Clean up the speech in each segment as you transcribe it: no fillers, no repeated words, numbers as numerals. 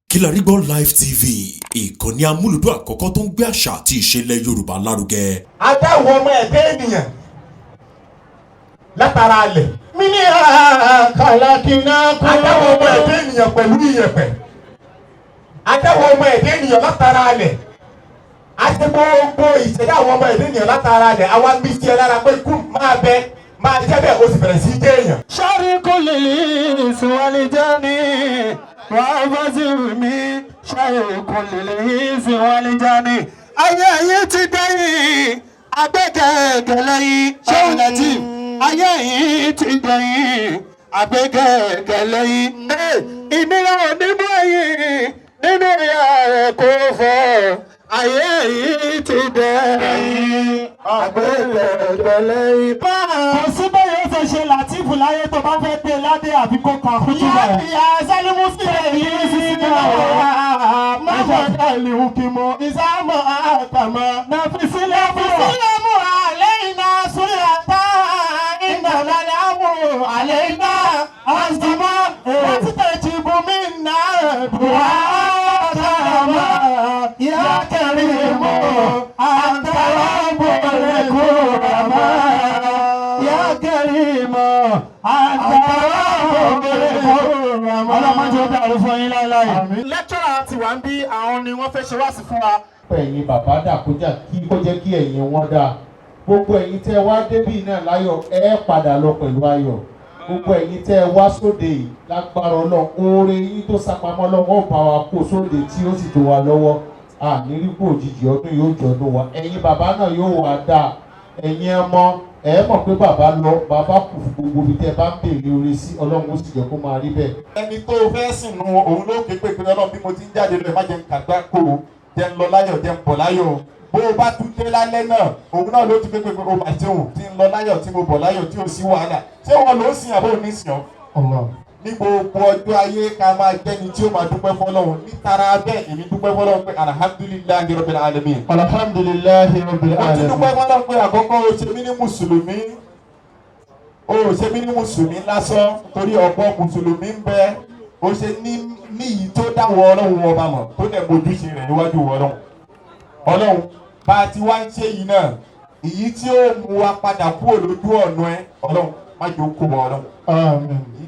Kilarigbo Live TV, ìkànnì amúlùdún àkọ́kọ́ tó ń gbé àṣà àti ìṣẹ̀lẹ̀ Yorùbá lárugẹ. Adáwọ̀ ọmọ ẹ̀dá ènìyàn látara alẹ̀. Mini khalaqnakum. Adáwọ̀ ọmọ ẹ̀dá ènìyàn pẹ̀lú iyẹ̀pẹ̀. Adáwọ̀ ọmọ ẹ̀dá ènìyàn látara alẹ̀. Àti gbogbo ìṣẹ̀dá àwọn ọmọ ẹ̀dá ènìyàn látara alẹ̀. Àwa ń bí sí ẹ lára pé kú máa bẹ máa jẹ́ bẹ́ẹ̀ o sì bẹ̀rẹ̀ sí jẹ́ èèyàn. Sharikul insi wal janni. Wàhálàzìmí Sharikul insi wal janni. Ayé ti dẹ́yìn agbẹ́gẹ́gẹ́ lẹ́yìn ṣéun Lateef. Ayé yìí ti dẹ́yìn agbẹ́gẹ́gẹ́ lẹ́yìn. Ìnira onímú ẹ̀yìn nínú ìyá rẹ̀ kò fọ́. Ayé yìí ti dẹ́yìn agbẹ́gẹ́gẹ́ lẹ́yìn. Kò sí bẹ́ẹ̀ ṣe ṣe Lateef láyé tó bá fẹ́ dé ládé àbí kó kà fún jùlọ. Ìyá Sálímù sí èyí sí náà. Máṣe dàlí òkìmọ̀ ìsámọ̀ àtàmọ̀. Nàfísílẹ̀ mú àlẹ́ iná súyàtà. Ìnàlá lámù àlẹ́ iná àzùmọ̀. Wọ́n ti tẹ̀jì bùnmí náà dùwà àtàmọ̀. Ìyá kẹrin mọ̀ àtàwọn bọ̀lẹ̀ kó ràmà. Ìyá kẹrin mọ̀ àtàwọn bọ̀lẹ̀ kó ràmà. Ọlọ́mọdé ó dàrú fún yín láéláé. Lẹ́kítọ́rà ti wà ń bí àwọn ni wọ́n fẹ́ ṣe wá sí fún wa. ẹ̀yin bàbá dà kó jẹ́ kí ẹ̀yin wọn dà gbogbo ẹ̀yin tẹ́ wá débì náà láyọ̀ ẹ padà lọ pẹ̀lú ayọ̀ gbogbo ẹ̀yin tẹ́ wá sóde yìí lágbára Ọlọ́run oore yín tó sápamọ́ lọ́wọ́ bá wa kó sóde tí ó sì tó wa lọ́wọ́ àníríkò òjijì ọdún yóò jọdún wa ẹ̀yin bàbá náà yóò wá dà ẹ̀yin ọmọ ẹ mọ̀ pé bàbá lọ bàbá kù fún gbogbo ibi tẹ́ bá ń bèèrè oore sí Ọlọ́run ó sì jẹ́ kó máa rí bẹ́ẹ̀. Ẹni tó fẹ́ sìn nu òun ló ké pé Ọlọ́run bí mo ti ń jáde lọ ẹ má jẹ́ ń kàgbá kó o jẹ́ ń lọ láyọ̀ jẹ́ ń bọ̀ láyọ̀ bó o bá tún dé lálẹ́ náà òun náà ló ti pé o mà jẹun tí ń lọ láyọ̀ tí mo bọ̀ láyọ̀ tí ò sí wàhálà ṣé wọn ló ń sìn àbó ní sìn ọ́. Ní gbogbo ọjọ́ ayé ká máa jẹ́ni tí ó máa dúpẹ́ fọlọ́run nítara bẹ́ẹ̀ èmi dúpẹ́ fọlọ́run pé alhamdulillahi rabbil alamin. alhamdulillahi rabbil Mo ti alamin. dúpẹ́ fọlọ́run pé àkọ́kọ́ o ṣe mí ní mùsùlùmí o ṣe mí ní mùsùlùmí lásán torí ọ̀pọ̀ mùsùlùmí ń bẹ o ṣe níyì tó dáwọ́ Ọlọ́run ọba mọ̀ tó dẹ̀ bójúṣe rẹ̀ níwájú Ọlọ́run. Ọlọ́run bá a ti wá ń ṣe yìí náà èyí tí ó mú wa padà kúrò lójú ọ̀nà ẹ Ọlọ́run má jẹ́ ó kó bọ̀ Ọlọ́run.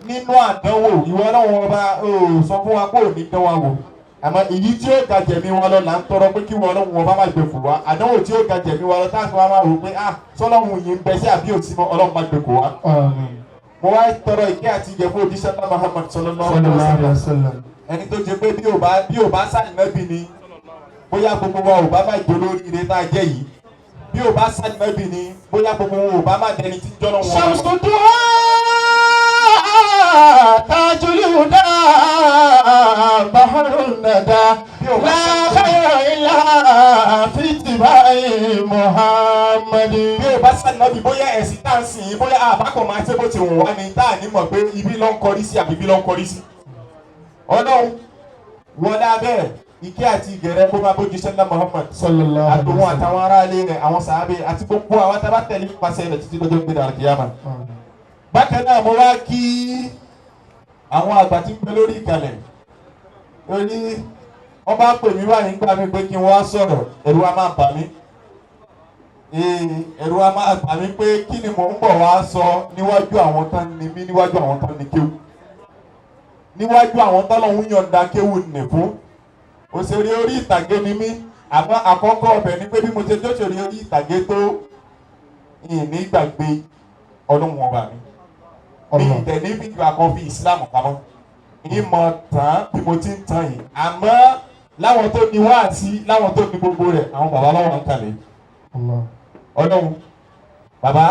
Nínú àdánwò ìwọ Ọlọ́run ọba sọ fún wa pé ò ní dán wa wò àmọ́ èyí tí ó ga jẹ̀mí wa lọ là ń tọrọ pé kí wọ́n Ọlọ́run ọba má gbé fún wa àdánwò tí ó ga jẹ̀mí wa lọ táàfin wa máa rò pé sọlọ́run yìí ń bẹ sí àbí òsì mọ́ Ọlọ́run má gbé fún wa. Mo wá tọrọ ìkẹ́ àti ìjẹ fún òjíṣẹ́ ńlá Muhammad sallallahu alaihi wasallam ẹni tó jẹ pé bí ò bá sáà nẹ́bí ni bóyá gbogbo wa ò bá má jẹ olórí ire tá a jẹ yìí bí ò bá sáà nẹ́bí ni bóyá gbogbo wa ò bá má dẹni tí jọ́nà wọn. Ṣàmùsùdù tajul huda bahrun nada la khayra illa fi ittiba'i Muhammadin. Bí o bá sáà nẹ́bí bóyá ẹ̀sìn tá à ń sìn yín bóyá àbákọ̀ máa ṣe bó ti wù wá ni tá à ní mọ̀ pé ibi ló ń kọrí sí àbí ibi ló ń kọrí sí. Ọlọ́run wọlé abẹ́ ìkẹ́ àti ìgẹ̀rẹ́ kó máa bójú sẹ́ńdá Muhammad sallallahu alaihi àtòwọn àtàwọn aráalé rẹ̀ àwọn sàábé àti gbogbo àwọn tábà tẹ̀lé pàṣẹ rẹ̀ títí lọ́jọ́ gbé dàrú kìyàmà. Bákan náà mo wá kí àwọn àgbà tí ń gbé lórí ìkàlẹ̀ orí wọ́n bá pè mí wá nígbà mi pé kí n wá sọ̀rọ̀ ẹ̀rù á máa bà mí ẹ̀rù á máa bà mí pé kí ni mò ń bọ̀ wá sọ níwájú àwọn tán ni mí níwájú àwọn tán ni kéwù níwájú àwọn tọ́lọ́hún yọ̀ǹda kéwù nì fún òṣèré orí ìtàgé ni mí àmọ́ àkọ́kọ́ ọbẹ̀ ni pé bí mo ṣe jóṣèré orí ìtàgé tó ìní gbàgbé Ọlọ́run ọba mi ní ìtẹ̀ níbi ìgbà kan fi Islam pamọ́ ìmọ̀ tán bí mo ti ń tán yìí àmọ́ láwọn tó ní wáàsí láwọn tó ní gbogbo rẹ̀ àwọn bàbá lọ́wọ́ ń kalẹ̀ Ọlọ́run bàbá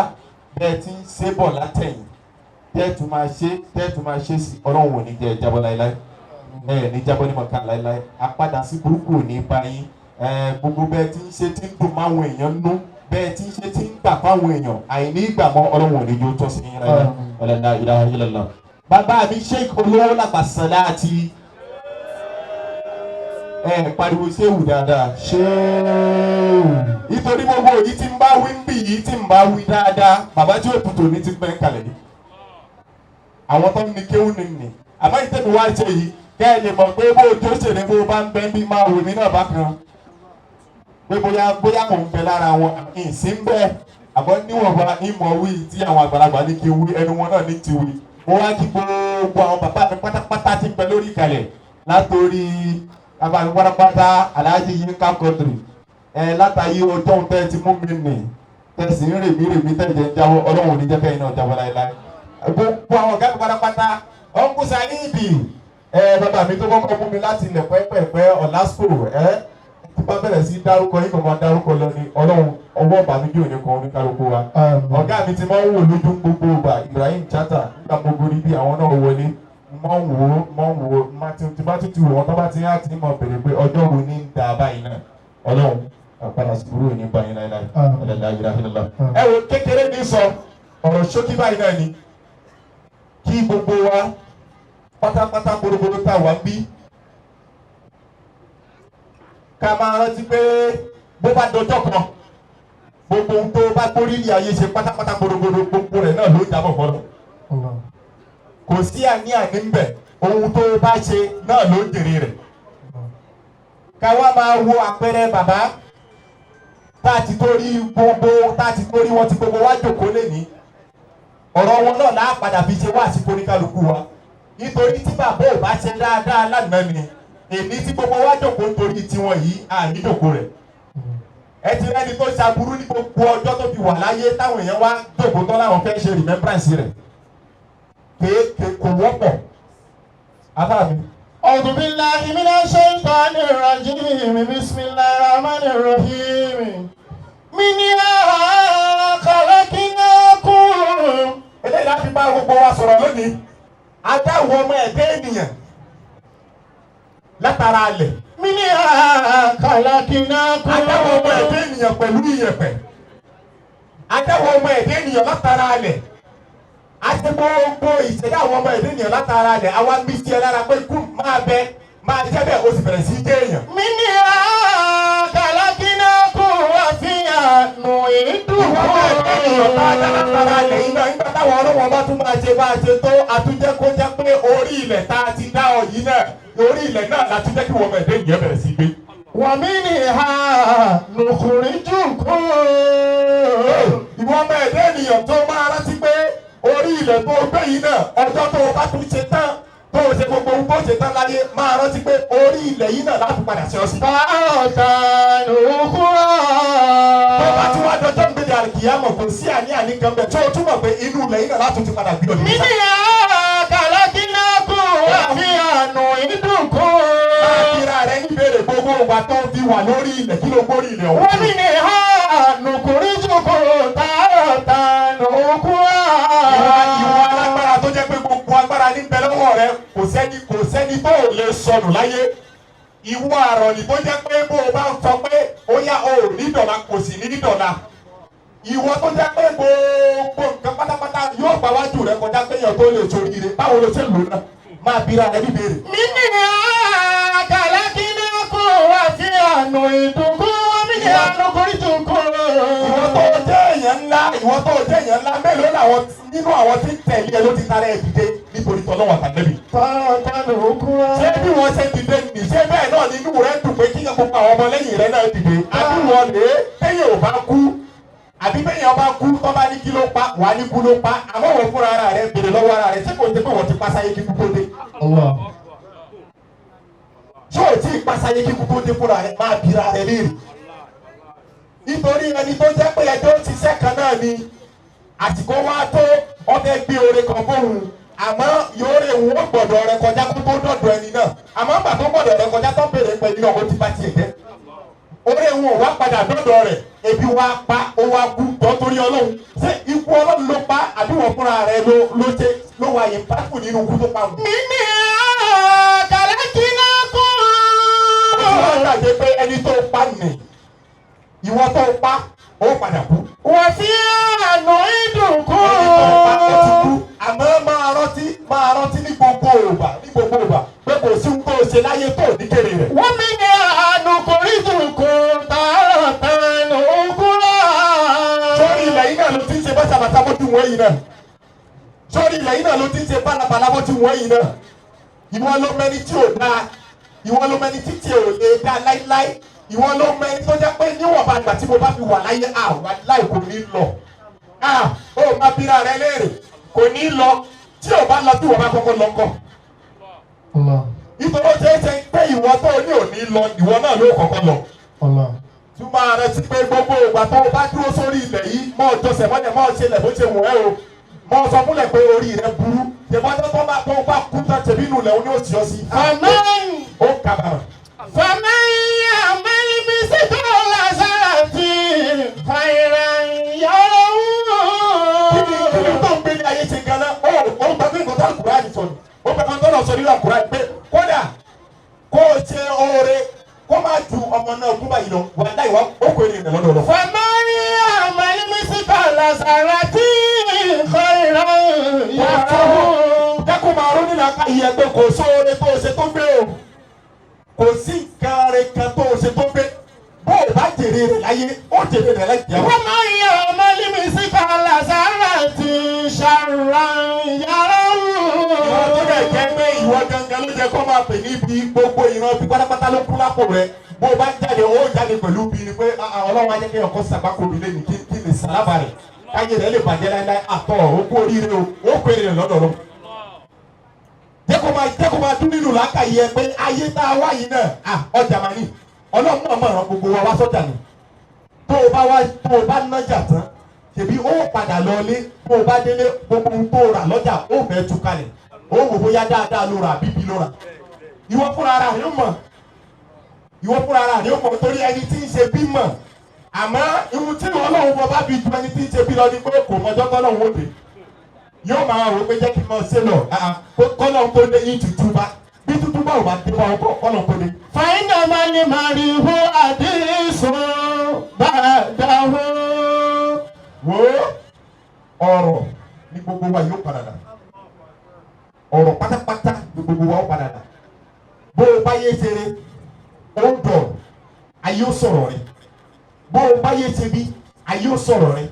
bẹ́ẹ̀ ti ń ṣe bọ̀ látẹ̀yìn tẹ́ẹ̀tù máa ṣe sí Ọlọ́run ò ní jẹ́ ìjábọ̀ láéláé ní jábọ̀ ní mọ̀ká láéláé apádà sí burúkú ò ní bá yín gbogbo bẹ́ẹ̀ tí ń ṣe tí ń dùn máwọn èèyàn nú bẹ́ẹ̀ tí ń ṣe tí ń gbà fáwọn èèyàn àìní ìgbà mọ́ Ọlọ́run ò ní yóò tọ́ sí yín láéláé ọ̀làlá ilaha illallah. Bàbá mi Sheikh olówó làbàṣálá àti pariwo ṣéwù dáadáa ṣéwù nítorí gbogbo èyí tí ń bá wí ń bì yìí tí ń bá wí dáadáa bàbá tí ó tutù ní ti gbẹ́ ń kalẹ̀ yìí àwọn tó ń ní kéwù ní àmọ́ ìtẹ́nu wá ṣe yìí kẹ́ ẹ lè mọ̀ pé bó ojú òṣèré bó bá ń bẹ́ bí máa wò mí náà bákan pé bóyá mò ń bẹ lára wọn ìsín bẹ́ẹ̀ àmọ́ níwọ̀nba ìmọ̀ wí tí àwọn àgbàlagbà ní kí wí ẹnu wọn náà ní ti wí mo wá kí gbogbo àwọn bàbá mi pátápátá ti bẹ lórí ìkàlẹ̀ látòrí bàbá mi pátápátá Alhaji Yinka Quadri látàyé ọjọ́ tẹ́ ti mú mi nì tẹ̀sí ń rèmí tẹ̀jẹ̀ ń jáwọ́ ọlọ́run ò ní jẹ́ kẹ́yìn náà jáwọ́ láéláé gbogbo àwọn ọ̀gá mi pátápátá ọ̀nkú Saidi bàbá mi tó kọ́kọ́ mú mi láti ilẹ̀ pẹ́pẹ́pẹ́ ọ̀làsùkò tí bá bẹ̀rẹ̀ sí dárúkọ yín kò máa dárúkọ lọ ní ọlọ́run ọwọ́ bàmíjì òní kan oníkálukú wa ọ̀gá mi ti máa ń wò lójú gbogbo ìgbà Ibrahim Chata nígbà gbogbo rí bí àwọn náà wọlé mọ̀ ń wò tí bá tún ti wò wọ́n tó bá ti yá ti mọ̀ bèrè pé ọjọ́ wo ní ń da báyìí náà ọlọ́run àpàdà sùúrù ní báyìí láìláì ọ̀lẹ́láìláìlá. ẹ wo kékeré ní sọ ọ̀rọ̀ ṣókí báyìí náà ni kí gbogbo wa pátápátá gbogbo tá a wà ń bí ká máa rántí pé bó bá dọjọ́ kan gbogbo ohun tó bá gbórí ní ayé ṣe pátápátá gbogbo rẹ̀ náà ló jábọ̀ fọlọ́ kò sí àní-àní ń bẹ̀ ohun tó bá ṣe náà ló jèrè rẹ̀ ká wá máa wo àpẹẹrẹ bàbá tá a ti torí wọn ti gbogbo wá jòkó lẹ́ni ọ̀rọ̀ wọn náà láà padà fi ṣe wá àsìkò oníkálukú wa nítorí tí bàbá ò bá ṣe dáadáa lánàá ni èmi tí gbogbo wa jòkó nítorí tiwọn yìí àní jòkó rẹ̀ ẹ ti rẹ́ni tó ṣàbúrú ní gbogbo ọjọ́ tó fi wà láyé táwọn èèyàn wá jòkó tán láwọn fẹ́ ṣe remembrance rẹ̀ kéèké kò wọ́pọ̀ afárá mi. أعوذ بالله من الشيطان الرجيم بسم الله الرحمن الرحيم منها خلقناكم. eléyìí láti bá gbogbo wa sọ̀rọ̀ lónìí adáwọ̀ ọmọ ẹ̀dẹ́ ènìyàn látara alẹ̀. منها خلقناكم. adáwọ̀ ọmọ ẹ̀dẹ́ ènìyàn pẹ̀lú iyẹ̀pẹ̀ adáwọ̀ ọmọ ẹ̀dẹ́ ènìyàn látara alẹ̀ àti gbogbo ìṣẹ̀dá àwọn ọmọ ẹ̀dẹ́ ènìyàn látara alẹ̀ àwa ń bí sí ẹ lára pé kú máa bẹ máa jẹ́ bẹ́ẹ̀ o sì bẹ̀rẹ̀ sí í jẹ́ èèyàn. منها خلقناكم وفيها نعيدكم. ìwọ́n máa jẹ́ èèyàn bá dá látara alẹ̀ iná nígbà táwọn ọlọ́wọ́n bá tún máa ṣe bá a ṣe tó àtúnjẹ́ kó jẹ́ pé orí ilẹ̀ tá a ti dá ọ yìí náà orí ilẹ̀ náà láti jẹ́ kí wọ́n máa ẹ̀dẹ́ ènìyàn bẹ̀rẹ̀ sí í gbé. ومنها نخرجكم. ìwọ́n máa ẹ̀dẹ́ ènìyàn tó máa rántí pé orí ilẹ̀ tó gbé yìí náà ọjọ́ tó o bá tún ṣe tán tó o ṣe gbogbo ohun tó ṣe tán láyé máa rántí pé orí ilẹ̀ yìí náà láti padà ṣe ọ sí. فأوتان أخرى. tó o bá tún wá dọjọ́ ń gbèdé àlùkìyámọ̀ kò sí àní kan bẹ̀ tó o túmọ̀ pé inú ilẹ̀ yìí náà láti ti padà gbé ọ nìyí. منها خلقناكم وفيها نعيدكم. àkìrà rẹ̀ ń béèrè gbogbo ìgbà tó fi wà lórí ilẹ̀ kí ló gbórí ilẹ̀ ọ̀hún. ومنها نخرجكم تارة أخرى. ìwọ alágbára tó jẹ́ pé gbogbo agbára ní bẹ lọ́wọ́ rẹ kò sẹ́ni tó lè sọnù láyé ìwọ àrọ̀nì tó jẹ́ pé bó o bá ń sọ pé ó yá o ò ní dọ̀la kò sì ní dọ̀la ìwọ tó jẹ́ pé gbogbo nǹkan pátápátá yóò gbà wájú rẹ kọjá pé èèyàn tó lè ṣoríire báwo ló ṣe lò náà máa bira rẹ bí béèrè. منها خلقناكم وفيها نعيدكم ومنها نخرجكم. ìwọ tó jẹ́ èèyàn ńlá mélòó làwọn nínú àwọn tí ń tẹ̀lé ẹ ló ti tara ẹ dìde nítorí tọ́lọ́wọ́ àtàlẹ́bì. تارة أخرى. ṣé bí wọ́n ṣe dìde nì ṣé bẹ́ẹ̀ náà nínú rẹ dùn pé kí gbogbo àwọn ọmọlẹ́yìn rẹ náà dìde. àbí wọn lè téèyàn ò bá kú àbí téèyàn bá kú tó bá ní kí ló pa wà ní kú ló pa àmọ́ wọ́n fúnra ara rẹ bèrè lọ́wọ́ ara rẹ ṣé kò ṣe pé wọ́n ti pasáyé kíkú tó dé. ṣé ò tí ì pasáyé kíkú tó dé fúnra rẹ máa bira rẹ léèrè. nítorí ẹni tó jẹ́ pé ẹjọ́ ṣiṣẹ́ kan náà ni àsìkò wa tó ọbẹ̀ gbé oore kan fóun àmọ́ yóò rè wọ́n gbọ̀dọ̀ rẹ kọjá kó tó dọ̀dọ̀ ẹni náà àmọ́ gbà tó gbọ̀dọ̀ rẹ kọjá tó bèrè pẹ̀lú náà ó ti bá tiẹ̀ jẹ́ oore wọn ò wá padà dọ̀dọ̀ rẹ̀ ebi wa pa ó wá kú tó torí ọlọ́run ṣé ikú ọlọ́run ló pa àbí wọ́n fúnra rẹ̀ ló wà yín pákó nínú ikú tó pa wọn. منها خلقناكم. ó ti wá gbàgbé pé ẹni tó pa nì ìwọ tó pa ó padà kú. وفيها نعيدكم. àmọ́ máa rántí ní gbogbo ògbà pé kò sí ohun tó ṣe láyé tó ní kéré rẹ̀. ومنها نخرجكم تارة أخرى. sórí ilẹ̀ yìí náà ló ti ń ṣe bàtàbàtà bó ti wọ́n yìí náà sórí ilẹ̀ yìí náà ló ti ń ṣe bàlàbàlà bó ti wọ́n yìí náà ìwọ ló mẹ́ni tí ò dáa, ìwọ ló mẹ́ni tí tí ò lè dá láíláí, ìwọ ló mẹ́ni tó jẹ́ pé níwọ̀nba àgbà tí mo bá fi wà láyé àwa láì kò ní lọ. Ó máa bíra rẹ léèrè kò ní lọ tí ò bá lọ tí wọ́n bá kọ́kọ́ lọ kọ́. Nítorí ó ṣe é ṣe pé ìwọ tó ní ò ní lọ ìwọ náà ló kọ́kọ́ lọ. Túmọ̀ rẹ sí pé gbogbo ìgbà tó o bá dúró sórí ilẹ̀ yìí mọ́ ọjọ́sẹ̀ mọ́lẹ̀ mọ́ ọ̀ṣẹlẹ̀ bó ṣe wù ẹ́ o. Mọ́ sọ fúnlẹ̀ pé orí rẹ burú. Ìbájọ́ tó bá kú tán ṣe bínú ilẹ̀ òní òsì ọ̀sì. Ó kábàárà. Fàmáyà máa ń bí sípò lásán tí fàìrà yọ̀rọ̀ wù. Kí ni tó ń gbé ní ayé ṣe gan-an? Ó ń gbàgbé nǹkan tó Al-Qur'an sọ ni. Ó gbàgbé nǹkan tó lọ sọ nínú Al-Qur'an pé kódà kó o ṣe oore kó má ju ọmọ náà kú báyìí lọ. Wà láì wá ó kó èrè rẹ̀ lọ́dọ̀ lọ. Fàmáyà máa ń bí sípò lásán tí fàìrà yọ̀rọ̀ wù. Dẹ́kun máa rún nínú akáyí ẹgbẹ́ kò sóore tó o ṣe tó gbé o. Kò sí nǹkan rẹ̀ kan tó o ṣe tó gbé. Bó o bá jèrè rẹ̀ láyé, ó jèrè rẹ̀ láì jẹun. Wọ́n máa ń yọ ọmọ límì síta làzàrà tí ṣàrà yàrá wù. Ìwọ tó dẹ̀ jẹ́ pé ìwọ gangan ló jẹ́ kó máa pè níbi gbogbo ìran bí pátápátá ló kú lápò rẹ̀. Bó o bá jáde, ó jáde pẹ̀lú bí ni pé Ọlọ́run á jẹ́ kí ọkọ̀ sàgbákò mi lé ní kí ni sàlábà rẹ̀. Káyé rẹ̀ lè bàjẹ́ láíláí àtọ̀ ó kú oríire o, ó kó èrè lọ́dọ̀ lọ. Jẹ́ kó máa dún nínú làákàyè pé ayé tá a wá yìí náà ọjà máa ní. Ọlọ́run náà mọ̀ ràn gbogbo wa wá sọ́jà ni. Tó o bá nájà tán, ṣèbí ó padà lọlé, tó o bá délé gbogbo ohun tó rà lọ́jà ó fẹ́ tú kalẹ̀. Ó wò bóyá dáadáa ló rà bíbí ló rà. Ìwọ fúnra ara rẹ̀ ó mọ̀. Ìwọ fúnra ara rẹ̀ ó mọ̀ torí ẹni tí ń ṣe bí mọ̀. Àmọ́ irun tí Ọlọ́run bọ́ bá fi ju ẹni tí ń ṣe bí lọ ní pé kò mọjọ́ tọ́lọ́run ó dé. Yóò máa wò pé jẹ́ kí n máa ṣe lọ. Kọ́lọ́run tó dé yín tutù bá. Bí tutù bá ò bá dé bá ọkọ̀ kọ́lọ́run tó dé. Fàyínà máa ní màrìwò àdéhùn bàdáhù. Wo ọ̀rọ̀ ní gbogbo wa yóò padà dà. Ọ̀rọ̀ pátápátá ní gbogbo wa ó padà dà. Bó o bá yé ṣeré, ó dọ̀, ayé ó sọ̀rọ̀ rẹ̀. Bó o bá yé ṣe bí, ayé ó sọ̀rọ̀ rẹ̀.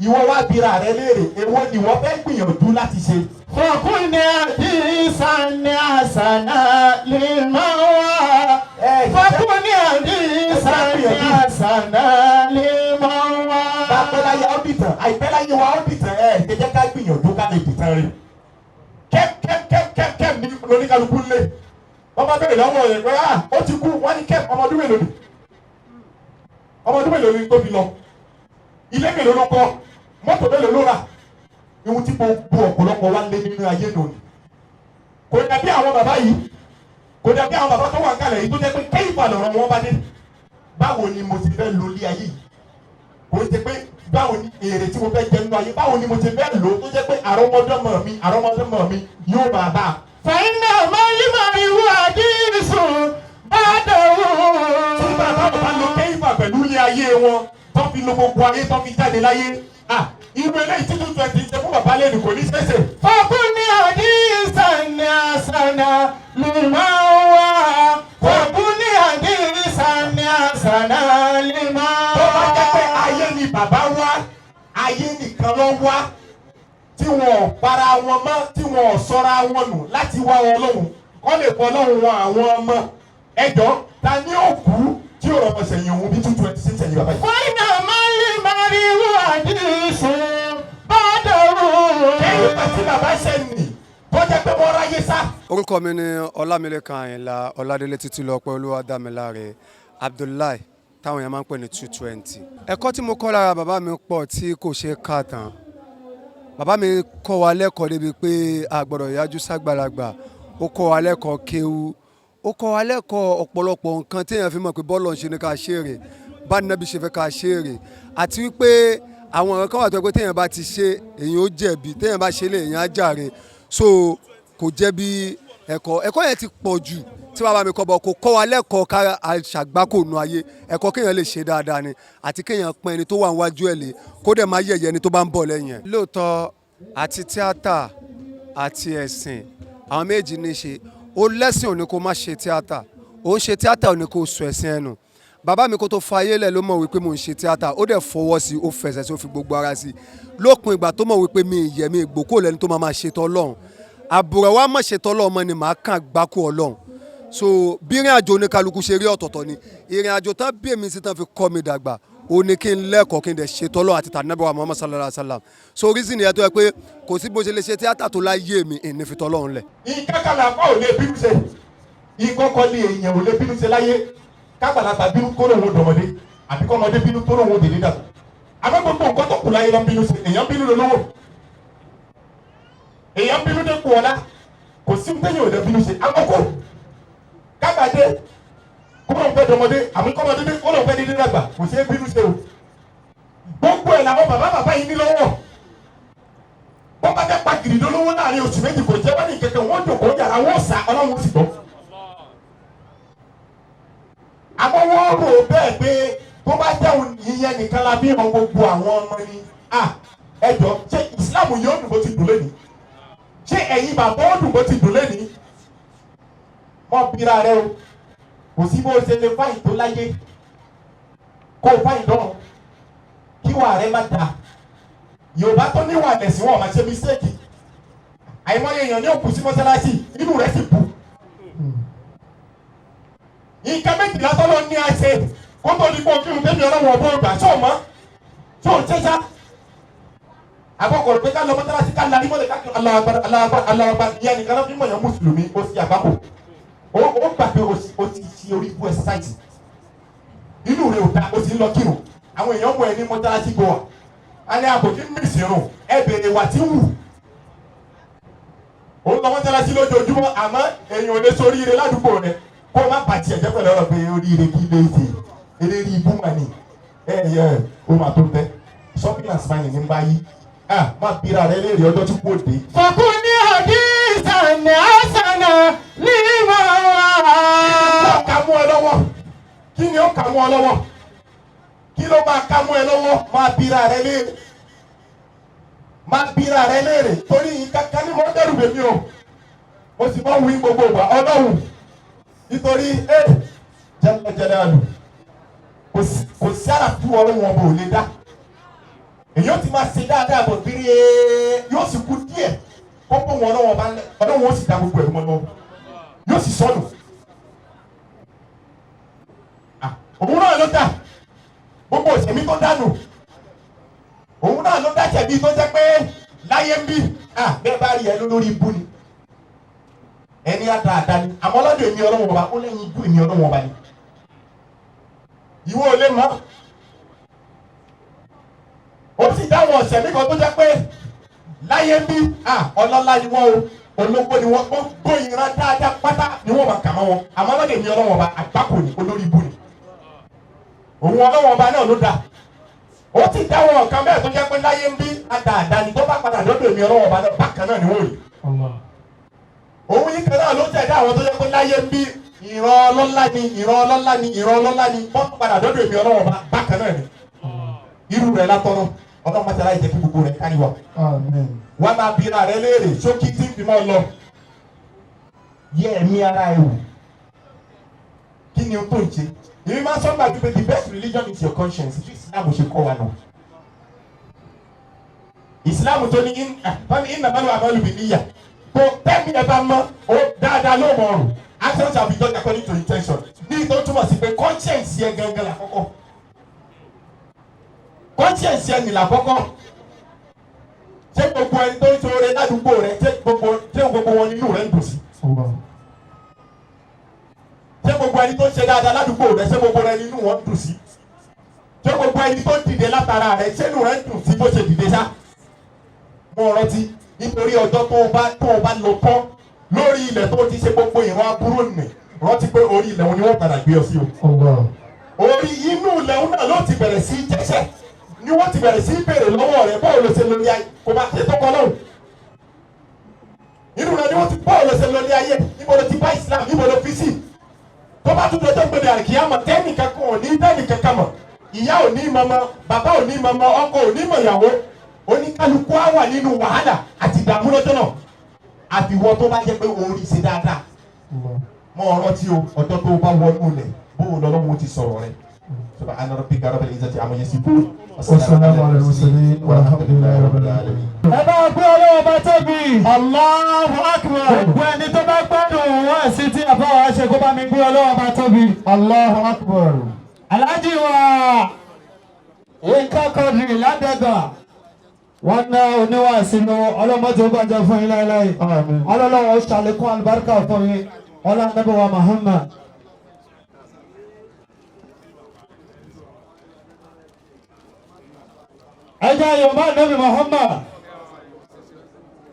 Ìwọ wá bira rẹ léèrè, èwo ni ìwọ fẹ́ gbìyànjú láti ṣe. Fọkùnrin àdìsàn ní àṣànà lè máa wá. Fọkùnrin àdìsàn ní àṣànà lè máa wá. Bàpẹ́láyé ọ́bìtàn, àìpẹ́láyé wa ọ́bìtàn jẹ́jẹ́ ká gbìyànjú ká lè dìtàn rẹ̀. Kẹ́m ní lóníkàlùkù lé. Wọ́n bá bẹ̀rẹ̀ lọ́wọ́ rẹ̀ pé ó ti kú, wọ́n ní kẹ́m ọmọdún mélòó ni? Ọmọdún mélòó ni tó fi lọ? Ilé mélòó ló kọ́? Mọ́tò mélòó ló rà? Ihun tí gbogbo ọ̀pọ̀lọpọ̀ wá lé nínú ayé nù ni. Kò dàbí àwọn bàbá yìí. Kò dàbí àwọn bàbá tó wà kálẹ̀ yìí tó jẹ́ pé kéyìí lọ̀rọ̀ wọn bá dé. Báwo ni mo ti fẹ́ lo ilé ayé yìí? Kò ṣe pé báwo ni èrè tí mo fẹ́ jẹ nínú ayé? Báwo ni mo ti fẹ́ lò ó tó jẹ́ pé àrọ́mọdọ́mọ mi yóò máa bá a? Fàyínà máa ń yí màrìwò àdìsùn bàdáhù. Tí bàbá bá lo kéyìí pẹ̀lú ilé ayé wọn, tó fi lo gbogbo ayé tó fi jáde láyé. Irú eléyìí tí tuntun ẹ̀ ti ṣe fún bàbá lẹ́nu kò ní ṣẹ̀ṣẹ̀. Fọkùnrin àdìsàn ní àṣànà lè máa wá. Fọkùnrin àdìsàn ní àṣànà lè máa wá. Tó bá jẹ́ pé ayé ni bàbá wá, ayé nìkan ló wá, tí wọn ò para wọn mọ́, tí wọn ò sọ́ra wọn nù láti wá wọn lóhùn, kọ́ lè fọ́ lọ́hùn wọn àwọn ọmọ. Ẹjọ́ ta ni ó kú tí ò rọ̀mọ̀ sẹ̀yìn òun bí tuntun ẹ̀ ti ṣe ń sẹ̀yìn bàbá yìí. Fàyínà máa ń lè màrìwò àdìsùn bàdáhù. Kéyìí pàtí bàbá ṣe nì tó jẹ́ pé wọ́n ráyé sá. Orúkọ mi ni Olamilekan Àyìnlá Ọládélé Títílọpẹ́ Olúwadámiláre Abdullahi táwọn èèyàn máa ń pè ní 220. Ẹ̀kọ́ tí mo kọ́ lára bàbá mi pọ̀ tí kò ṣeé kà tán. Bàbá mi kọ́ wa lẹ́kọ̀ọ́ débi pé a gbọ́dọ̀ yájú ságbàlagbà. Ó kọ́ wa lẹ́kọ̀ọ́ kéwú. Ó kọ́ wa lẹ́kọ̀ọ́ ọ̀pọ̀lọpọ̀ nǹkan tí èèyàn fi mọ̀ pé bọ́ọ̀lù ń ṣe ni ká ṣe èrè, bá Nábì ṣe fẹ́ ká ṣe èrè, àti wípé àwọn ọ̀rọ̀ kan wà tó pé téèyàn bá ti ṣe èèyàn ó jẹ̀bi, téèyàn bá ṣe lé èèyàn á jàre. So kò jẹ́ bí ẹ̀kọ́ yẹn ti pọ̀ jù tí bàbá mi kọ́ bọ̀ kò kọ́ wa lẹ́kọ̀ọ́ ká ṣàgbákò nu ayé. Ẹ̀kọ́ kéèyàn lè ṣe dáadáa ni àti kéèyàn pọ́n ẹni tó wà níwájú ẹ̀ lé kó dẹ̀ máa yẹ̀yẹ́ ẹni tó bá ń bọ̀ lẹ́yìn ẹ̀. Lóòótọ́ àti tíátà àti ẹ̀sìn àwọn méjì ní í ṣe. Ó lẹ́sìn ò ní kó má ṣe tíátà, ó ń ṣe tíátà ò ní kó sọ ẹ̀sìn ẹnu. Bàbá mi kó tó fa ayé lẹ̀ ló mọ̀ wípé mò ń ṣe tíátà, ó dẹ̀ fọwọ́ sí, ó fẹsẹ̀ sí, ó fi gbogbo ara sí. Lópin ìgbà tó mọ̀ wípé mi ìyẹ̀ mi ìgbòkó lẹ́ni tó máa ṣe tọ́ Ọlọ́run. àbùrọ̀ wa mọ̀ ṣètò ọlọ́mọ ni màá kàn gbáko ọlọ́run so bí ìrìn àjò oníkálukú ṣe rí ọ̀tọ̀ọ̀tọ̀ ni ìrìn àjò tán bí èmi sí tán fi kọ́ mi dàgbà ó ní kí n lẹ́kọ̀ọ́ kí n dẹ̀ ṣètò ọlọ́run àti tànàbí wa Muhammad sallallahu alayhi wa sallam so reason yẹn tó yẹ pé kò sí bó ṣe lè ṣe tíátà tó láyé mi ìní fi tọ́lọ́run lẹ̀. ìkákàlà àpá ò lè bínú ṣe ìkọ́kọ́ ní èèyàn ò lè bínú ṣe láyé kágbàlagbà bínú tó lòun dọ̀mọdé àbí kọ́mọdé bínú tó lòun dèdè dàtọ̀ àmọ́ gbogbo nǹkan tó kù láyé lọ bínú ṣe èèyàn bínú lọ́wọ́ èèyàn bínú dé kú ọ̀la kò sí téèyàn ò lè bínú ṣe àkókò kágbàdé kọ́mọ fẹ́ dọ̀mọdé àmì kọ́mọdé dé kọ́mọ fẹ́ dídé dàgbà kò sí bínú ṣe o gbogbo ẹ̀ làwọn bàbá yìí ní lọ́wọ́ wọ́n bá fẹ́ pa gìrìdó lówó láàrin oṣù méjì kò jẹ́ wọ́n ní kẹ̀kẹ́ wọ́n jòkó yàrá wọ́n sá ọlọ́run sì gbọ́. àmọ́ wọ́n rò bẹ́ẹ̀ pé tó bá jẹun ìyẹn nìkan la bí hàn gbogbo àwọn ọmọ ni ẹjọ́ ṣé ìsìláàmù yóò dùn bó ti dùn lẹ́ni ṣé ẹ̀yin bàbá ó dùn bó ti dùn lẹ́ni mọ́ bíra rẹ o kò sí bó ṣe lè fáyìn tó láyé kó o fáyìn dọ́rùn kí wàá rẹ má dáa yorùbá tó níwà lẹ̀sìn wọn máa ṣe mistake àìmọye èèyàn ní òkú sí mọ́sálásí inú rẹ̀ sì bù nǹkan méjìlá tọ́lọ́ ní àṣẹ kó tó di pé òkè òkè mi ọlọ́wọ́ ọ̀bọ̀ ọgbà tó mọ́ tó ṣẹ́ṣá àbọ̀kọ̀rọ̀ pé ká lọ mọ́sálásí ká larí mọ́lẹ̀ káàkiri aláwọ̀gbà ìyá nìkan náà fi mọ̀ yàn mùsùlùmí ó sì àbákò ó gbà pé ó ti ṣe orí ibú ẹ̀sáìtì inú rẹ̀ ò dá ó sì ń lọ kírun àwọn èèyàn mọ̀ ẹ́ ní mọ́sálásí gbọ́ wa ani àbòkí mísìrún ẹ bèrè wà tí wù ó lọ mọ́sálásí lójoojúmọ́ àmọ́ èèyàn ò lè sọ oríire ládùúgbò rẹ kó o má bàtì ẹ̀jẹ̀ pẹ̀lú ọ̀rọ̀ pé oríire kí lè ṣe eléyìí ibú mà ní ó mà tó tẹ́ shopping and smiling ní báyìí má bíra rẹ léèrè ọjọ́ tí kò dé. fọkún ní hadithan hasana lima ó kà mú ẹ lọ́wọ́ kí ni ó kà mú ọ lọ́wọ́ kí ló máa ká mú ẹ lọ́wọ́ máa bíra rẹ léèrè máa bíra rẹ léèrè torí kankan ní mo dẹ́rù bèmí o mo sì mọ̀ wí gbogbo ìgbà ọlọ́run nítorí jẹlẹjẹlẹ àlù kò sí ara tú ọlọ́run ọba ò lè dá èyí ó ti máa ṣe dáadáa bọ̀ bírí yóò sì kú díẹ̀ kó pọ̀ wọn ọlọ́run ó sì dá gbogbo ẹ̀rú mọ́ lọ́wọ́ yóò sì sọnù òun náà ló dá gbogbo òsèmí tó dànù òun náà ló dájẹ́ bí tó jẹ́ pé láyé ń bí bẹ́ẹ̀ bá rí ẹ lórí ibú ni ẹni àdáadáa ni àmọ́ lọ́dọ̀ èmi ọlọ́wọ́ ọba ó lẹ́yìn ibú èmi ọlọ́wọ́ ọba ni ìwọ ò lè mọ̀ ó sì dáwọn ọ̀sẹ̀ mi kan tó jẹ́ pé láyé ń bí ọlọ́lá ni wọ́n o ológbó ni wọ́n gbó ìran dáadáa pátá ni wọ́n máa kà mọ́ wọn àmọ́ lọ́dọ̀ èmi ọlọ́wọ́ ọba àgbákò ni olórí ibú ni òun ọlọ́wọ́ ọba náà ló dá ó ti dáwọ́ ọ̀kan bẹ́ẹ̀ tó jẹ́ pé láyé ń bí àdáadáa ni tó bá padà lọ́dọ̀ èmi ọlọ́wọ́ ọba náà bákan náà ni wọ́n rí òun yìí kan náà ló tẹ̀dá àwọn tó jẹ́ pé láyé ń bí ìran ọlọ́lá ni ìran ọlọ́lá ni ìran ọlọ́lá ni wọ́n padà lọ́dọ̀ èmi ọlọ́wọ́ ọba bákan náà ni irú rẹ̀ látọ́nà ọlọ́run máa ṣàlàyé jẹ́ kí gbogbo rẹ̀ kárí wa wọ́n máa bí ara rẹ̀ léèrè ṣókí tí ń fi mọ́ lọ yẹ ẹ̀mí ara ẹ̀ wò kí ni o tó ń ṣe èmi máa sọ gbàgbé pé the best religion is your conscience tí Islam ṣe kọ́ wa náà Islam tó ní ìnàmọ́lù àmọ́lù bí níyà tó tẹ́mi ẹ̀ bá mọ́ ó dáadáa ló mọ̀ ọ̀rùn actions shall be done according to intention ní ìtọ́ túmọ̀ sí pé conscience yẹ gangan làkọ́kọ́ conscience yẹ ní làkọ́kọ́ ṣé gbogbo ẹni tó ń ṣoore ládùúgbò rẹ ṣé gbogbo wọn nínú rẹ ń dùn sí ṣé gbogbo ẹni tó ń ṣe dáadáa ládùúgbò rẹ ṣé gbogbo rẹ nínú wọn ń dùn sí ṣé gbogbo ẹni tó ń dìde látara rẹ ṣé inú rẹ ń dùn sí bó ṣe dìde ṣá mo rántí nítorí ọjọ́ tó o bá lọ tán lórí ilẹ̀ tó ti ṣe gbogbo ìran aburú nì rántí pé orí ilẹ̀ wọn ni wọ́n padà gbé ọ sí o orí inú ilẹ̀ wọn náà ló ti bẹ̀rẹ̀ sí jẹ́ṣẹ̀ ni wọ́n ti bẹ̀rẹ̀ sí béèrè lọ́wọ́ rẹ̀ báwo ló ṣe lórí ayé kò bá ṣe tó kọ́ lọ́hùn inú rẹ̀ ni wọ́n ti báwo ló ṣe lórí ayé níbo ló ti bá Islam níbo ló fi sí tó bá tún dọjọ́ gbèdé àríkìyàmọ̀ tẹ́nìkan kan ò ní tẹ́nìkan kan mọ̀ ìyá ò ní mọ̀mọ́ bàbá ò ní mọ̀mọ́ ọkọ ò ní mọ̀ ìyàwó oníkálukú á wà nínú wàhálà àti ìdààmú lọ́jọ́ náà àfiwọ́ tó bá jẹ́ pé orí ṣe dáadáa mọ ọ̀rọ̀ tí o ọjọ́ tó bá wọnú lẹ̀ bó o lọ́lọ́wọ́ ti sọ̀rọ̀ rẹ̀ subhana rabbika rabbil izzati amma yasifun wassalamu ala al-mursalin walhamdulillahi rabbil alamin. ọlọ́wọ́ bá tóbi. Allahu Akbar. Gbogbo ẹni tó bá gbádùn wá sí tí àbáwá ṣe kó bá mi gbé ọlọ́wọ́ bá tóbi. Allahu Akbar. Alhaji wa Yinka Quadri Ládẹ́gbà. Wọ́n ná oníwàásí lọ ọlọ́mọdé ó bàjẹ́ fún yín láéláé. Ọlọ́lọ́wọ́ ó ṣàlékún àlùbáríkà fún yín. Ọlọ́nàbí wa Muhammad. Ẹja Yorùbá Ànábì Muhammad.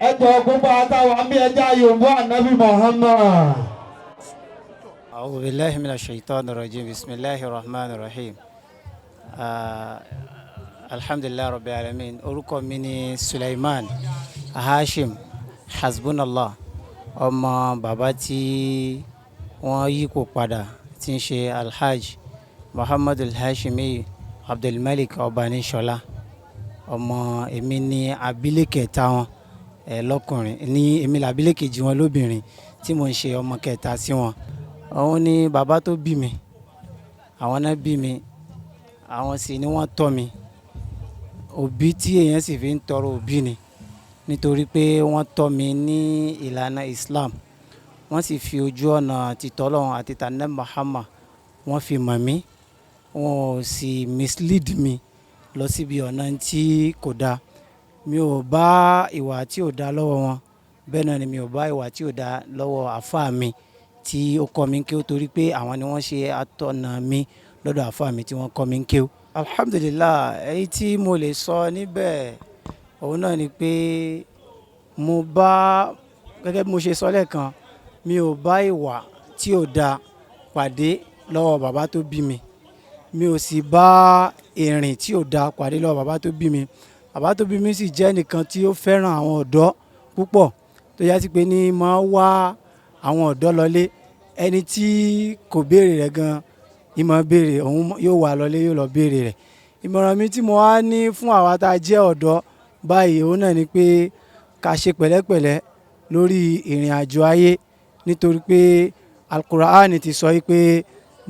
Ẹjọ́ gbogbo àtàwọn àmì ẹja Yorùbá Ànábì Muhammad. أعوذ بالله من الشيطان الرجيم بسم الله الرحمن الرحيم الحمد لله رب العالمين orúkọ mi ni Suleiman Hashim Hasbunallah ọmọ bàbá tí wọ́n yípo padà tí ń ṣe Alhaj Muhammad Hashimi Abdulmalik Ọbaníṣọlá ọmọ èmi ní abilékẹta wọn lọ́kùnrin ní èmi làbílékejì wọn lóbìnrin tí mo ń ṣe ọmọ kẹta sí wọn. Àwọn ni bàbá tó bí mi, àwọn náà bí mi, àwọn sì ni wọ́n tọ́ mi. Òbí tí èèyàn sì fi ń tọrọ òbí ni nítorí pé wọ́n tọ́ mi ní ìlànà Islam, wọ́n sì fi ojú ọ̀nà títọ́lọ́run àti tànẹ́ Muhammad wọ́n fi mọ̀ mí, wọn ò sì mislead mi lọ síbi ọ̀nà tí kò dáa. Mi ò bá ìwà tí ò dáa lọ́wọ́ wọn, bẹ́ẹ̀ náà ni mi ò bá ìwà tí ò dáa lọ́wọ́ àfáà mi tí ó kọ́ mi ń kéwú torí pé àwọn ni wọ́n ṣe atọ́nà mi lọ́dọ̀ àfáà mi tí wọ́n kọ́ mi ń kéwú. Alhamdulillah, èyí tí mo lè sọ níbẹ̀ òun náà ni pé mo bá gẹ́gẹ́ bí mo ṣe sọ lẹ́ẹ̀kan, mi ò bá ìwà tí ò dáa pàdé lọ́wọ́ bàbá tó bí mi, mi ò sì bá ìrìn tí ò dáa pàdé lọ́wọ́ bàbá tó bí mi. Bàbá tó bí mi sì jẹ́ nìkan tí ó fẹ́ràn àwọn ọ̀dọ́ púpọ̀ tó yá sí pé ní máa wá àwọn ọ̀dọ́ lọlé, ẹni tí kò béèrè rẹ̀ gan ìmọ̀ béèrè òun yóò wà lọlé yóò lọ béèrè rẹ̀. Ìmọ̀ràn mi tí mo wá ní fún àwa tá a jẹ́ ọ̀dọ́ báyìí òun náà ni pé ká ṣe pẹ̀lẹ́pẹ̀lẹ́ lórí ìrìn àjò ayé nítorí pé Al-Qur'an ti sọ yìí pé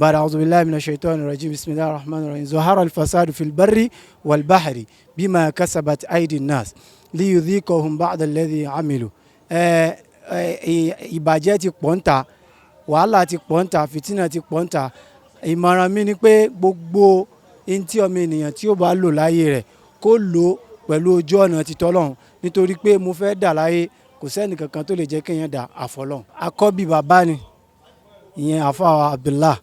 bàdà a'udhu billahi minash shaitani rajim bismillahir rahmanir rahim zahara al-fasadu fil barri wal bahri bima kasabat aydin nas liyudhiqahum ba'da alladhi amilu. Ìbàjẹ́ ti pọ̀ ń ta, wàhálà ti pọ̀ ń ta, fìtínà ti pọ̀ ń ta. Ìmọ̀ràn mi ni pé gbogbo ohun tí ọmọ ènìyàn tí ó bá lò láyé rẹ̀ kó lò pẹ̀lú ojú ọ̀nà títọ́lọ́run nítorí pé mo fẹ́ dà láyé kò sẹ́ni kankan tó lè jẹ́ kéèyàn dà àfọlọ́run. Àkọ́bí bàbá ni ìyẹn àfáà Abdullah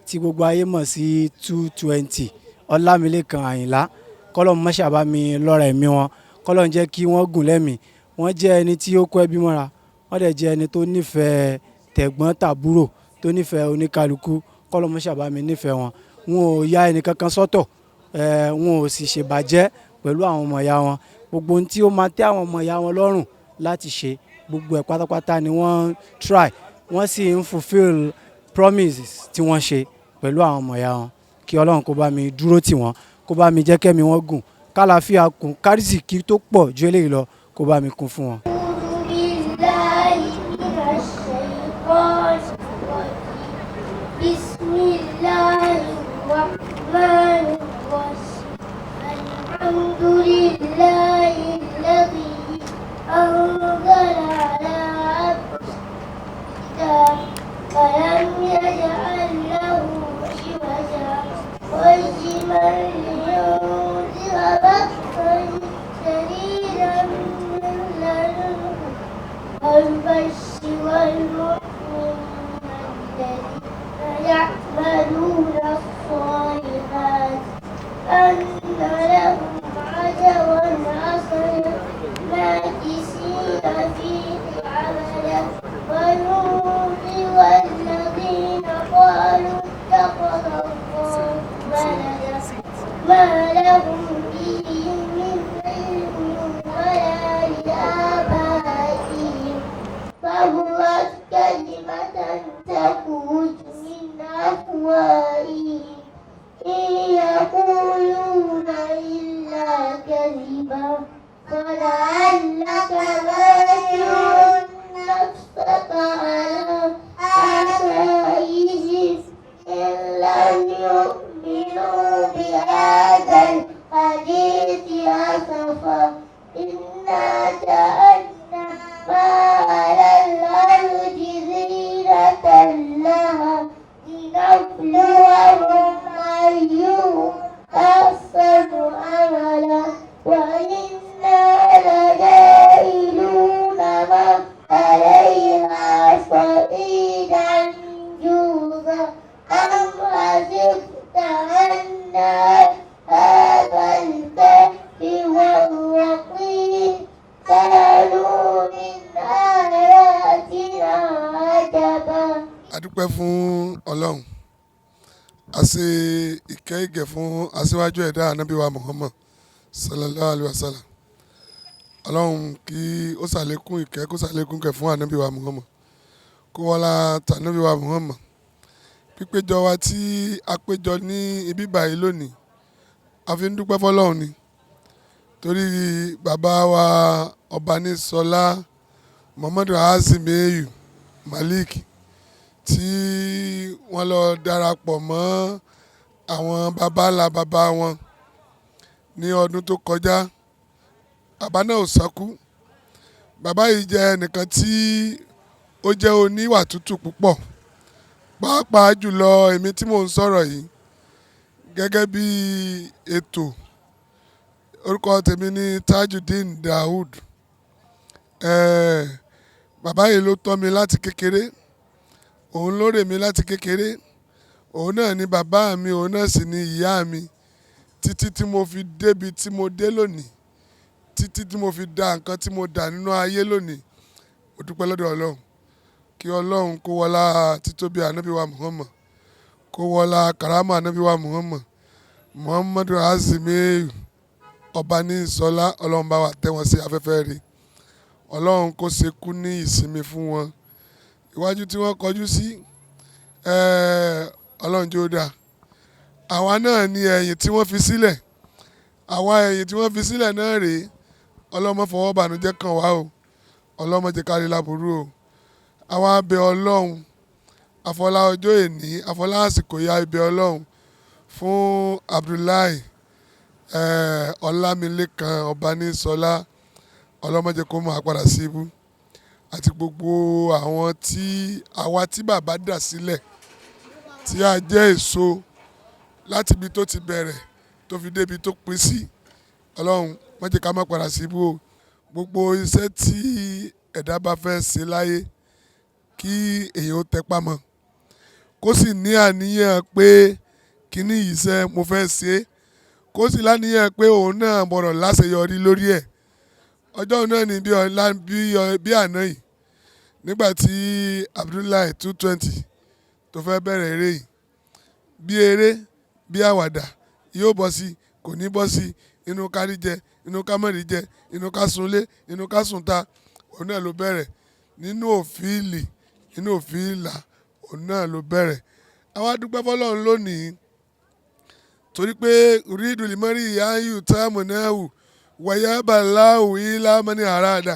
tí gbogbo ayé mọ̀ sí 220 Olamilekan Àyìnlá, kọ́lọ́n mọ́ṣá bá mi lọ́ra ẹ̀mí wọn, kọ́lọ́n jẹ́ kí wọ́n gùn lẹ́mìí. Wọ́n jẹ́ ẹni tí ó kó ẹbí mọ́ra, wọ́n dẹ̀ jẹ́ ẹni tó nífẹ̀ẹ́ tẹ̀gbọ́n tàbúrò, tó nífẹ̀ẹ́ oníkálukú, kọ́lọ́n mọ́ṣá bá mi nífẹ̀ẹ́ wọn. Wọn ò ya ẹni kankan sọ́tọ̀, wọn ò sì ṣèbàjẹ́ pẹ̀lú àwọn ọmọ ìyá wọn. Gbogbo ohun tí ó máa tẹ́ àwọn ọmọ ìyá wọn lọ́rùn láti ṣe gbogbo ẹ̀ pátápátá ni wọ́n try, wọ́n sì ń fulfil promises tí wọ́n ṣe pẹ̀lú àwọn ọmọ ìyá wọn. Kí Ọlọ́run kó bá mi dúró tì wọ́n, kó bá mi jẹ́ kẹ́mi wọn gùn, kálàáfíà kún, kárísìkí tó pọ̀ ju eléyìí lọ kó bá mi kún fún wọn. فلم يجعل له عوجا قيما لينذر بأسا شديدا من لدنه ويبشر المؤمنين الذين يعملون الصالحات أن لهم أجرا حسنا ماكثين فيه أبدا وينذر الذين قالوا اتخذ الله ولدا ما لهم به من علم ولا لآبائهم فهوت كلمة تخرج من أفواههم إن يقولون إلا كذبا فلعلك باخع نفسك على آثارهم إن لم يؤمنوا بهذا لنبلوهم أيهم أحسن عملا وإنا لجاعلون ما عليها صعيدا جرزا أم حسبت أن هذا الكهف والرقيم كانوا من آياتنا عجبا. adúpẹ́ fún ọlọ́run a ṣe ìkẹ́ ìgẹ̀ fún aṣíwájú ẹ̀dá ànábì wa Muhammad sallallahu alayhi wa sallam ọlọ́run kí ó ṣàlékún ìkẹ́ kó ṣàlékún ìkẹ́ fún ànábì wa Muhammad kó wọlá tànábì wa Muhammad pípéjọ wa tí a péjọ ní ibi báyìí lónìí a fi ń dúpẹ́ fọlọ́run ni torí bàbá wa Ọbanísọlá Muhammadu Adedimeji Malik tí wọ́n lọ darapọ̀ mọ́ àwọn babalá bàbá wọn ní ọdún tó kọjá bàbá náà ò sákú bàbá yìí jẹ́ ẹnìkan tí ó jẹ́ oníwà tútù púpọ̀ pàápàá jùlọ èmi tí mò ń sọ̀rọ̀ yìí gẹ́gẹ́ bí ètò orúkọ tèmi ní Tajudeen Daoud bàbá yìí ló tọ́ mi láti kékeré òun ló rè mí láti kékeré òun náà ni bàbá mi òun náà sì ni ìyá mi títí tí mo fi débi tí mo dé lónìí títí tí mo fi dá nǹkan tí mo dà nínú ayé lónìí mo dúpẹ́ lọ́dọ̀ ọlọ́run kí ọlọ́run kó wọlá títóbi ànábì wa Muhammad kó wọlá karama ànábì wa Muhammad Muhammadu Adedimeji Ọbanísọlá ọlọ́run bá wa tẹ́ wọn sí afẹ́fẹ́ rí ọlọ́run kó ṣekú ní ìsinmi fún wọn iwájú tí wọ́n kọjú sí ọlọ́run jẹ́ ó dáa àwa náà ni ẹ̀yìn tí wọ́n fi sílẹ̀ àwa ẹ̀yìn tí wọ́n fi sílẹ̀ náà rèé ọlọ́mọ fọwọ́ bànújẹ́ kàn wá o ọlọ́mọ jẹ́ kárí láburú o àwa bẹ̀ ọlọ́run àfọlá ọjọ́ èní àfọlá àsìkò ya ibẹ̀ ọlọ́run fún Abdullahi Olamilekan Ọbanísọlá ọlọ́mọ jẹ́ kó máa padà sí ibú àti gbogbo àwọn tí àwa tí bàbá dà sílẹ̀ tí a jẹ́ èso láti ibi tó ti bẹ̀rẹ̀ tó fi débi tó pín sí ọlọ́run má jẹ́ ká má padà sí ibú o gbogbo iṣẹ́ tí ẹ̀dá bá fẹ́ ṣe láyé kí èèyàn ó tẹpá mọ́ kó sì ní àníyàn pé kíní iṣẹ́ mo fẹ́ ṣe kó sì láníyàn pé òun náà gbọ́dọ̀ láṣeyọrí lórí ẹ̀ ọjọ́ náà ní bí àná yìí nígbà tí Abdullahi 220 tó fẹ́ bẹ̀rẹ̀ eré yìí bí eré bí àwàdà yóò bọ́ sí kò ní bọ́ sí inú kárí jẹ inú kámẹ́rì jẹ inú ká sunlé inú ká sunta òun náà ló bẹ̀rẹ̀ nínú òfìlì nínú òfìlà òun náà ló bẹ̀rẹ̀ àwa dúpẹ́ fọlọ́run lónìí torí pé rídùn lìmọ́rì ìyá yìí táàmù náà wù wàyà bàláwù ilá mọ́ni àràdà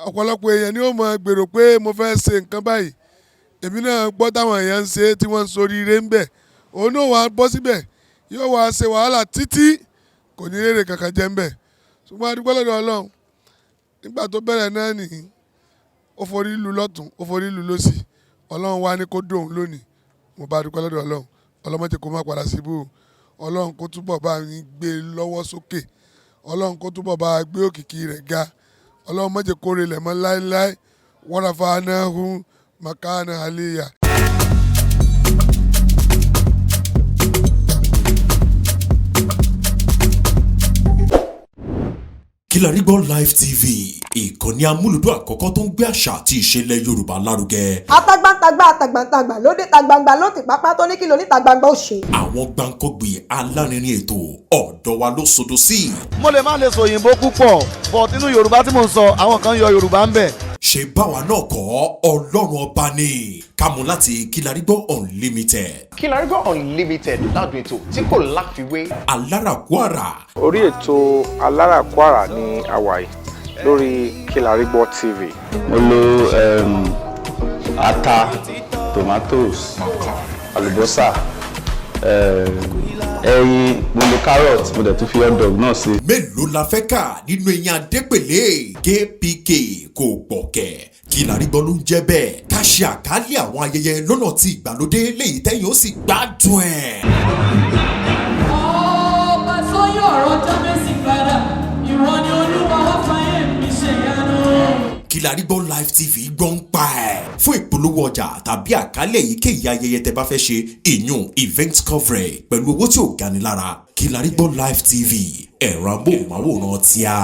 ọ̀pọ̀lọpọ̀ èèyàn ni ó mọ gbèrò pé mo fẹ́ ṣe nǹkan báyìí èmi náà gbọ́ táwọn èèyàn ń ṣe tí wọ́n ń soríire ń bẹ̀ òun náà wàá bọ́ síbẹ̀ yóò wá ṣe wàhálà títí kò ní rèrè kankan jẹ́ ń bẹ̀ ṣùgbọ́n a dúpẹ́ lọ́dọ̀ ọlọ́run nígbà tó bẹ̀rẹ̀ náà nìyí ó forí lu lọ́tún ó forí lu lọ́sì ọlọ́run wá ní kó dóun lónìí mo bá dúpẹ́ lọ́dọ̀ ọlọ́run ọlọ́mọdé kó má padà síbú ọlọ́run kó túbọ̀ bá mi gbé lọ́wọ́ sókè ọlọ́run kó túbọ̀ bá gbé òkìkí rẹ̀ ga ọlọ́run má jẹ́ kó relẹ̀ mọ́ láéláé wa rafa'nahu makana aliyya. Kilarigbo Live TV ìkànnì amúlùdún àkọ́kọ́ tó ń gbé àṣà àti ìṣẹ̀lẹ̀ Yorùbá lárugẹ. atagbantagba lóde tagbangba ló ti pápá tó ní kí ló ní tagbangba ó ṣe. àwọn gbàǹkọ́gbì alárinrin ètò ọ̀dọ́ wa ló sodo sí. mo lè má lè sọ òyìnbó púpọ̀ but nínú Yorùbá tí mo ń sọ àwọn kan yọ Yorùbá ń bẹ̀. ṣe báwa náà kọ́ ọlọ́run ọba ni kámú láti Kilarigbo Unlimited. Kilarigbo Unlimited ládùn ètò tí kò láfiwé. alárakúàrà. orí ètò alárakúàrà ní àwàyè lórí Kilarigbo TV. mo lo ata tomatoes àlùbọ́sà ẹyin, mo lo carrot, mo dẹ̀ tún fi hot dog náà sí. mélòó la fẹ́ kà nínú eyín adépèlé kpk kò gbọ̀kẹ̀ Kilarigbo ló ń jẹ́ bẹ́ẹ̀ ká ṣe àkálẹ̀ àwọn ayẹyẹ lọ́nà tí ìgbàlódé léyìí tẹ́yìn ó sì gbádùn ẹ̀. ọba sọyún ọ̀rọ̀ jábẹ́sì padà ìwọ ni olúwa wá fàyè mi ṣe yanu. Kilarigbo Live TV gbọ́ ń pa ẹ̀. fún ìpolówó ọjà tàbí àkálẹ̀ èyíkéyìí ayẹyẹ tẹ́ bá fẹ́ ṣe ìyún event coverage pẹ̀lú owó tí ò gani lára Kilarigbo Live TV ẹ̀rọ amóhùnmáwòrán tíá.